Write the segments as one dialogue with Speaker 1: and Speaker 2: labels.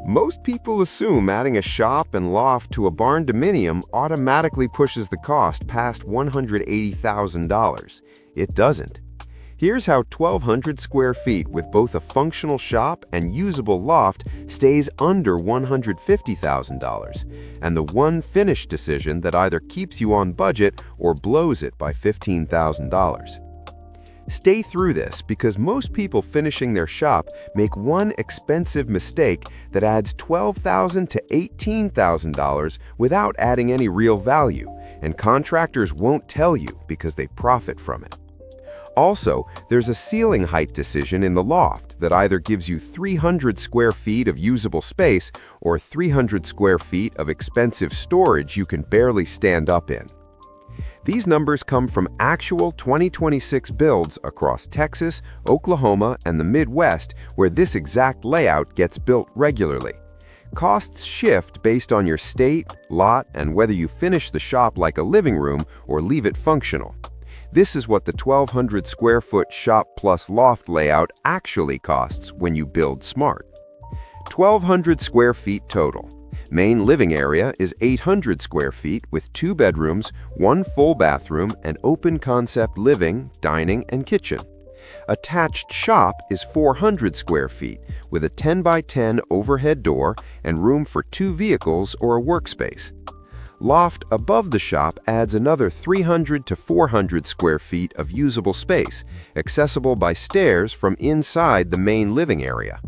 Speaker 1: Most people assume adding a shop and loft to a barndominium automatically pushes the cost past $180,000. It doesn't. Here's how 1,200 square feet with both a functional shop and usable loft stays under $150,000, and the one finished decision that either keeps you on budget or blows it by $15,000. Stay through this because most people finishing their shop make one expensive mistake that adds $12,000 to $18,000 without adding any real value, and contractors won't tell you because they profit from it. Also, there's a ceiling height decision in the loft that either gives you 300 square feet of usable space or 300 square feet of expensive storage you can barely stand up in. These numbers come from actual 2026 builds across Texas, Oklahoma, and the Midwest, where this exact layout gets built regularly. Costs shift based on your state, lot, and whether you finish the shop like a living room or leave it functional. This is what the 1,200 square foot shop plus loft layout actually costs when you build smart. 1,200 square feet total. Main living area is 800 square feet with 2 bedrooms, 1 full bathroom, and open concept living, dining, and kitchen. Attached shop is 400 square feet with a 10 by 10 overhead door and room for 2 vehicles or a workspace. Loft above the shop adds another 300 to 400 square feet of usable space, accessible by stairs from inside the main living area.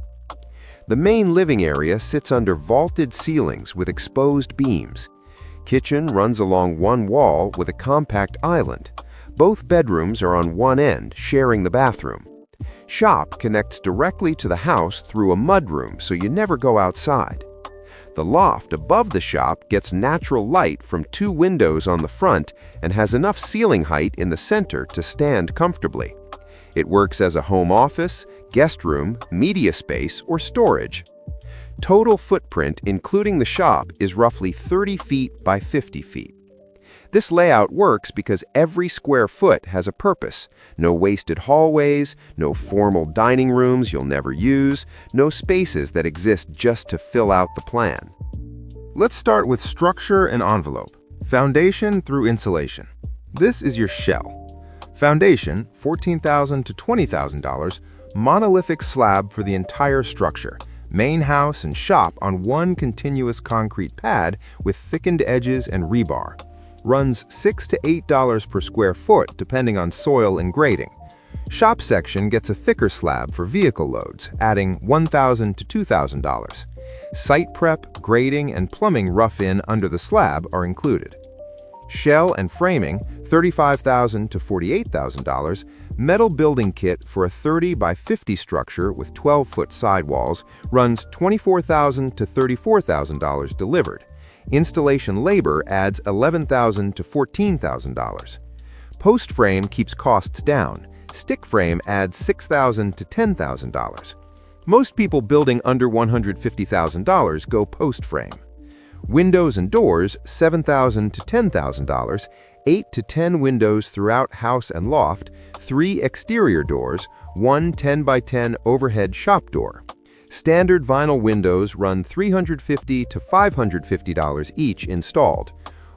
Speaker 1: The main living area sits under vaulted ceilings with exposed beams. Kitchen runs along one wall with a compact island. Both bedrooms are on one end, sharing the bathroom. Shop connects directly to the house through a mudroom, so you never go outside. The loft above the shop gets natural light from 2 windows on the front and has enough ceiling height in the center to stand comfortably. It works as a home office, guest room, media space, or storage. Total footprint, including the shop, is roughly 30 feet by 50 feet. This layout works because every square foot has a purpose. No wasted hallways, no formal dining rooms you'll never use, no spaces that exist just to fill out the plan.
Speaker 2: Let's start with structure and envelope. Foundation through insulation. This is your shell. Foundation, $14,000 to $20,000, monolithic slab for the entire structure. Main house and shop on one continuous concrete pad with thickened edges and rebar. Runs $6 to $8 per square foot depending on soil and grading. Shop section gets a thicker slab for vehicle loads, adding $1,000 to $2,000. Site prep, grading, and plumbing rough-in under the slab are included. Shell and framing, $35,000 to $48,000. Metal building kit for a 30 by 50 structure with 12-foot sidewalls runs $24,000 to $34,000 delivered. Installation labor adds $11,000 to $14,000. Post frame keeps costs down. Stick frame adds $6,000 to $10,000. Most people building under $150,000 go post frame. Windows and doors, $7,000 to $10,000, 8 to 10 windows throughout house and loft, 3 exterior doors, 1 10 by 10 overhead shop door. Standard vinyl windows run $350 to $550 each installed.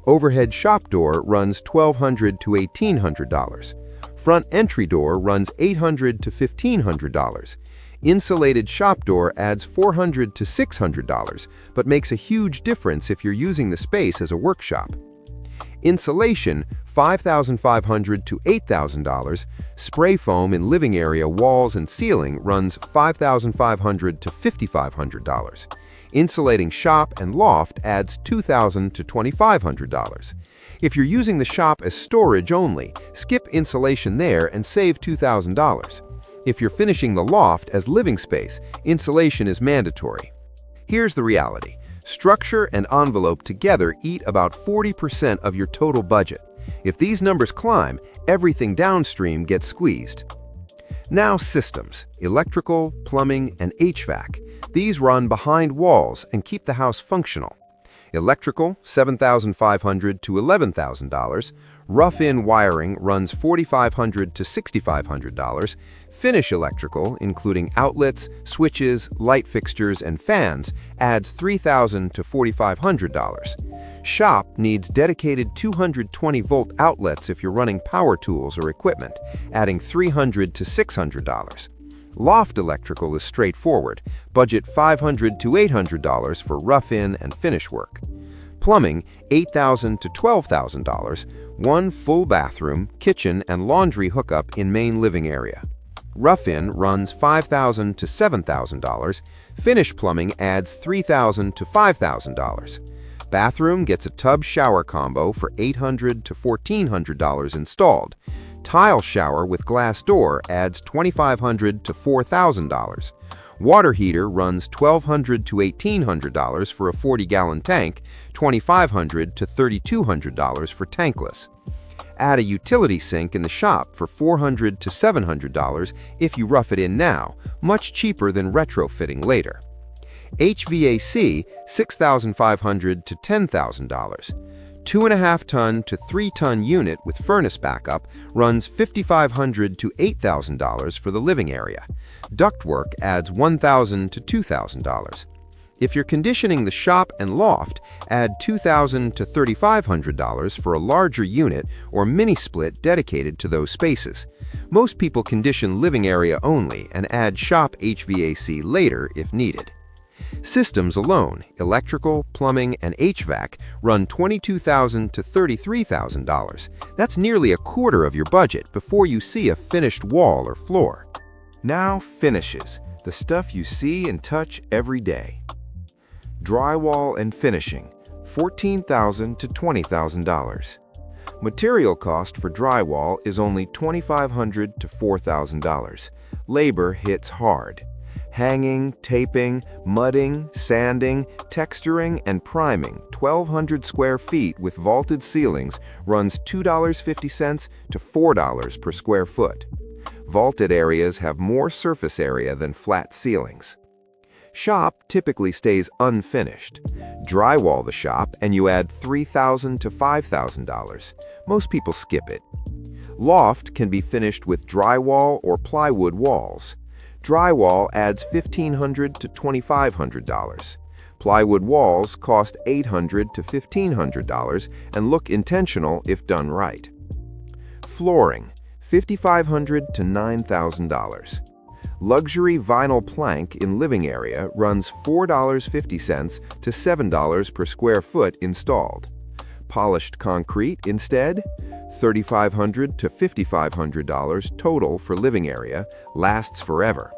Speaker 2: Overhead shop door runs $1,200 to $1,800. Front entry door runs $800 to $1,500. Insulated shop door adds $400 to $600, but makes a huge difference if you're using the space as a workshop. Insulation, $5,500 to $8,000. Spray foam in living area walls and ceiling runs $5,500 to $5,500. Insulating shop and loft adds $2,000 to $2,500. If you're using the shop as storage only, skip insulation there and save $2,000. If you're finishing the loft as living space, insulation is mandatory. Here's the reality. Structure and envelope together eat about 40% of your total budget. If these numbers climb, everything downstream gets squeezed. Now systems, electrical, plumbing, and HVAC. These run behind walls and keep the house functional.
Speaker 1: Electrical, $7,500 to $11,000. Rough-in wiring runs $4,500 to $6,500. Finish electrical, including outlets, switches, light fixtures, and fans, adds $3,000 to $4,500. Shop needs dedicated 220-volt outlets if you're running power tools or equipment, adding $300 to $600. Loft electrical is straightforward, budget $500 to $800 for rough-in and finish work. Plumbing, $8,000 to $12,000, one full bathroom, kitchen, and laundry hookup in main living area. Rough-in runs $5,000 to $7,000. Finish plumbing adds $3,000 to $5,000. Bathroom gets a tub-shower combo for $800 to $1,400 installed. Tile shower with glass door adds $2,500 to $4,000. Water heater runs $1,200 to $1,800 for a 40-gallon tank, $2,500 to $3,200 for tankless. Add a utility sink in the shop for $400 to $700 if you rough it in now, much cheaper than retrofitting later. HVAC, $6,500 to $10,000. 2.5-ton to 3-ton unit with furnace backup runs $5,500 to $8,000 for the living area. Ductwork adds $1,000 to $2,000. If you're conditioning the shop and loft, add $2,000 to $3,500 for a larger unit or mini-split dedicated to those spaces. Most people condition living area only and add shop HVAC later if needed. Systems alone, electrical, plumbing, and HVAC, run $22,000 to $33,000. That's nearly a quarter of your budget before you see a finished wall or floor.
Speaker 2: Now finishes, the stuff you see and touch every day. Drywall and finishing, $14,000 to $20,000. Material cost for drywall is only $2,500 to $4,000. Labor hits hard. Hanging, taping, mudding, sanding, texturing, and priming 1,200 square feet with vaulted ceilings runs $2.50 to $4 per square foot. Vaulted areas have more surface area than flat ceilings. Shop typically stays unfinished. Drywall the shop and you add $3,000 to $5,000. Most people skip it. Loft can be finished with drywall or plywood walls. Drywall adds $1,500 to $2,500. Plywood walls cost $800 to $1,500 and look intentional if done right. Flooring, $5,500 to $9,000. Luxury vinyl plank in living area runs $4.50 to $7 per square foot installed. Polished concrete instead, $3,500 to $5,500 total for living area, lasts forever.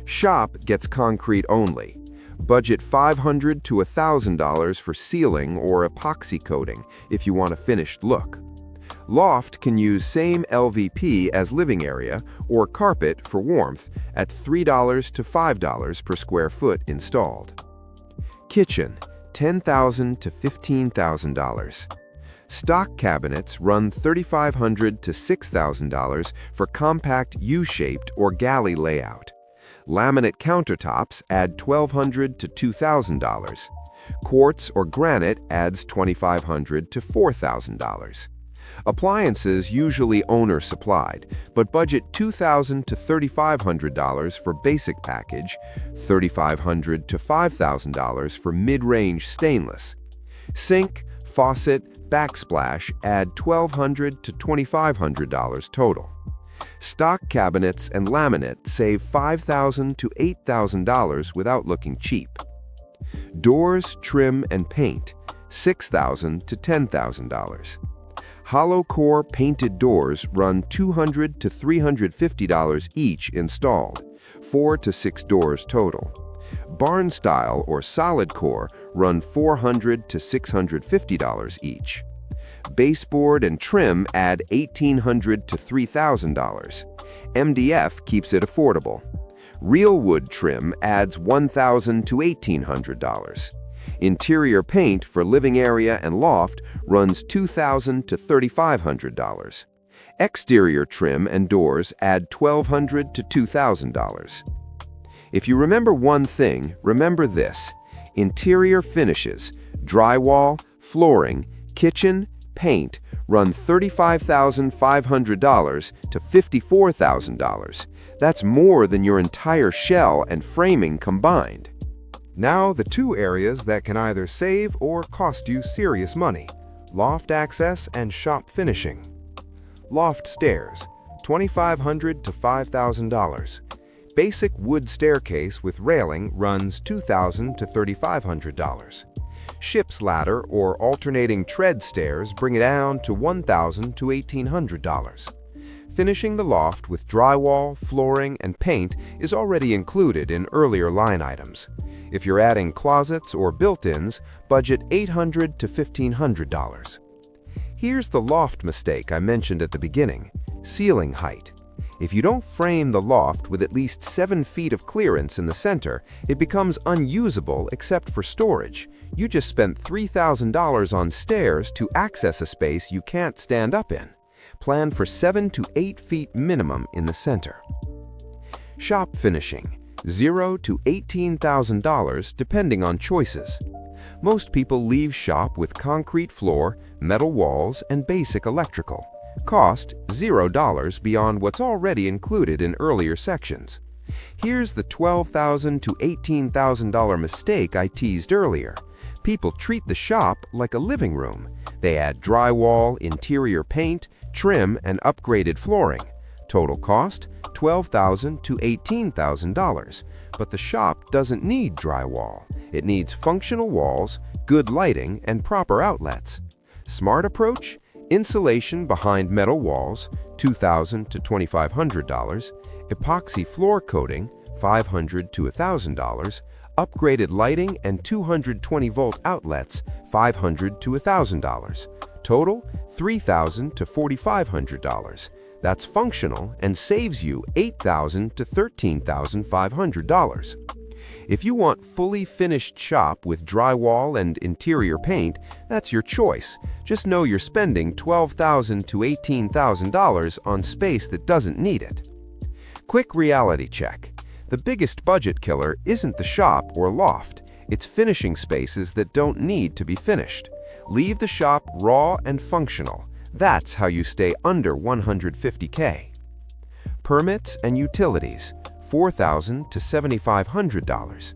Speaker 2: Shop gets concrete only. Budget $500 to $1,000 for ceiling or epoxy coating if you want a finished look. Loft can use same LVP as living area or carpet for warmth at $3 to $5 per square foot installed. Kitchen, $10,000 to $15,000. Stock cabinets run $3,500 to $6,000 for compact U-shaped or galley layout. Laminate countertops add $1,200 to $2,000. Quartz or granite adds $2,500 to $4,000. Appliances usually owner-supplied, but budget $2,000 to $3,500 for basic package, $3,500 to $5,000 for mid-range stainless. Sink, faucet, backsplash add $1,200 to $2,500 total. Stock cabinets and laminate save $5,000 to $8,000 without looking cheap. Doors, trim, and paint, $6,000 to $10,000. Hollow core painted doors run $200 to $350 each installed, 4 to 6 doors total. Barn style or solid core run $400 to $650 each. Baseboard and trim add $1,800 to $3,000. MDF keeps it affordable. Real wood trim adds $1,000 to $1,800. Interior paint for living area and loft runs $2,000 to $3,500. Exterior trim and doors add $1,200 to $2,000. If you remember one thing, remember this: interior finishes,
Speaker 1: Drywall, flooring, kitchen, paint run $35,500 to $54,000. That's more than your entire shell and framing combined.
Speaker 2: Now the two areas that can either save or cost you serious money: loft access and shop finishing. Loft stairs, $2,500 to $5,000. Basic wood staircase with railing runs $2,000 to $3,500. Ship's ladder or alternating tread stairs bring it down to $1,000 to $1,800. Finishing the loft with drywall, flooring, and paint is already included in earlier line items. If you're adding closets or built-ins, budget $800 to $1,500. Here's the loft mistake I mentioned at the beginning: ceiling height. If you don't frame the loft with at least 7 feet of clearance in the center, it becomes unusable except for storage. You just spent $3,000 on stairs to access a space you can't stand up in. Plan for 7 to 8 feet minimum in the center. Shop finishing, $0 to $18,000 depending on choices. Most people leave shop with concrete floor, metal walls, and basic electrical. Cost $0 beyond what's already included in earlier sections. Here's the $12,000 to $18,000 mistake I teased earlier. People treat the shop like a living room. They add drywall, interior paint, trim, and upgraded flooring. Total cost $12,000 to $18,000. But the shop doesn't need drywall. It needs functional walls, good lighting, and proper outlets. Smart approach: insulation behind metal walls, $2,000 to $2,500, epoxy floor coating, $500 to $1,000, upgraded lighting and 220-volt outlets, $500 to $1,000. Total, $3,000 to $4,500. That's functional and saves you $8,000 to $13,500. If you want fully finished shop with drywall and interior paint, that's your choice. Just know you're spending $12,000 to $18,000 on space that doesn't need it. Quick reality check. The biggest budget killer isn't the shop or loft. It's finishing spaces that don't need to be finished. Leave the shop raw and functional. That's how you stay under $150K. Permits and utilities, $4,000 to $7,500.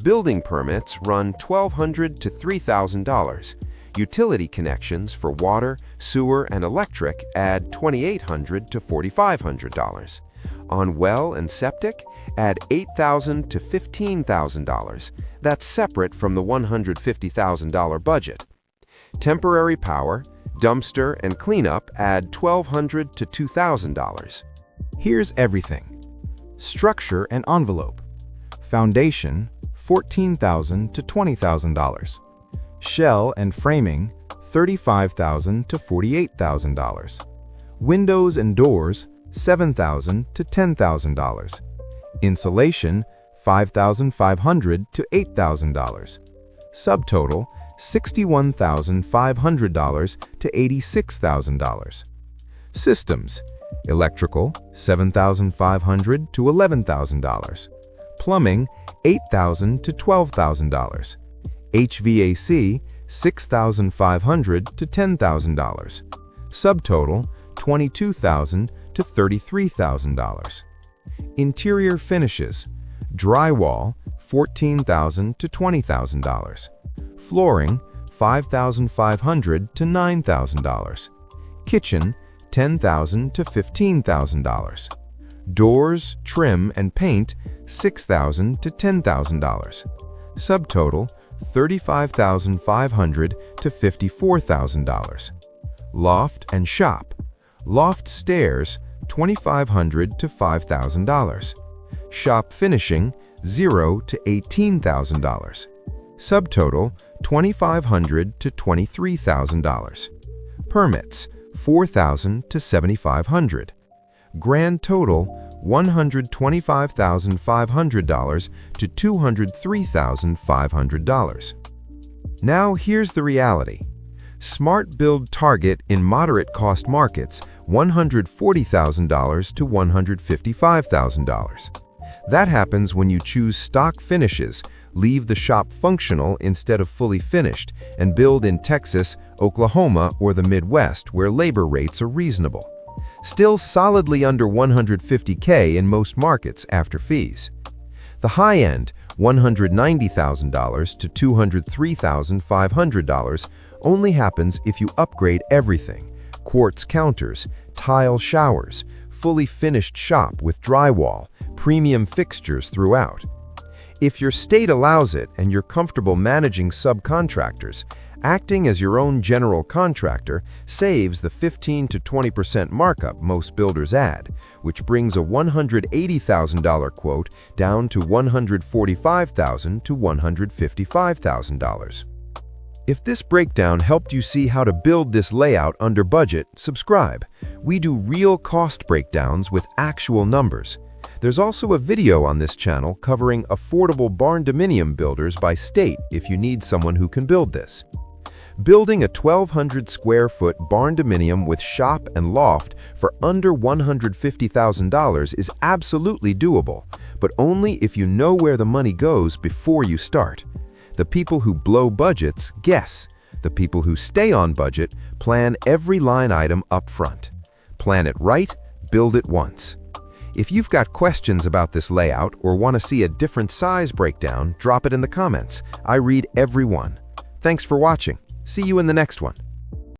Speaker 2: Building permits run $1,200 to $3,000. Utility connections for water, sewer, and electric add $2,800 to $4,500. On well and septic, add $8,000 to $15,000. That's separate from the $150,000 budget. Temporary power, dumpster, and cleanup add $1,200 to $2,000. Here's everything. Structure and envelope. Foundation, $14,000 to $20,000. Shell and framing, $35,000 to $48,000. Windows and doors, $7,000 to $10,000. Insulation, $5,500 to $8,000. Subtotal, $61,500 to $86,000. Systems: electrical, $7,500 to $11,000. Plumbing, $8,000 to $12,000. HVAC, $6,500 to $10,000. Subtotal, $22,000 to $33,000. Interior finishes: drywall, $14,000 to $20,000. Flooring, $5,500 to $9,000. Kitchen, $10,000 to $15,000. Doors, trim, and paint, $6,000 to $10,000. Subtotal, $35,500 to $54,000. Loft and shop: loft stairs, $2,500 to $5,000. Shop finishing, $0 to $18,000. Subtotal, $2,500 to $23,000. Permits, $4,000 to $7,500. Grand total, $125,500 to $203,500. Now here's the reality. Smart build target in moderate cost markets, $140,000 to $155,000. That happens when you choose stock finishes,
Speaker 1: leave the shop functional instead of fully finished, and build in Texas, Oklahoma, or the Midwest where labor rates are reasonable. Still solidly under $150K in most markets after fees. The high-end, $190,000 to $203,500, only happens if you upgrade everything: quartz counters, tile showers, fully finished shop with drywall, premium fixtures throughout. If your state allows it and you're comfortable managing subcontractors, acting as your own general contractor saves the 15 to 20% markup most builders add, which brings a $180,000 quote down to $145,000 to $155,000. If this breakdown helped you see how to build this layout under budget, subscribe. We do real cost breakdowns with actual numbers. There's also a video on this channel covering affordable barndominium builders by state if you need someone who can build this. Building a 1,200 square foot barndominium with shop and loft for under $150,000 is absolutely doable, but only if you know where the money goes before you start. The people who blow budgets guess. The people who stay on budget plan every line item up front. Plan it right, build it once. If you've got questions about this layout or want to see a different size breakdown, drop it in the comments. I read every one. Thanks for watching. See you in the next one.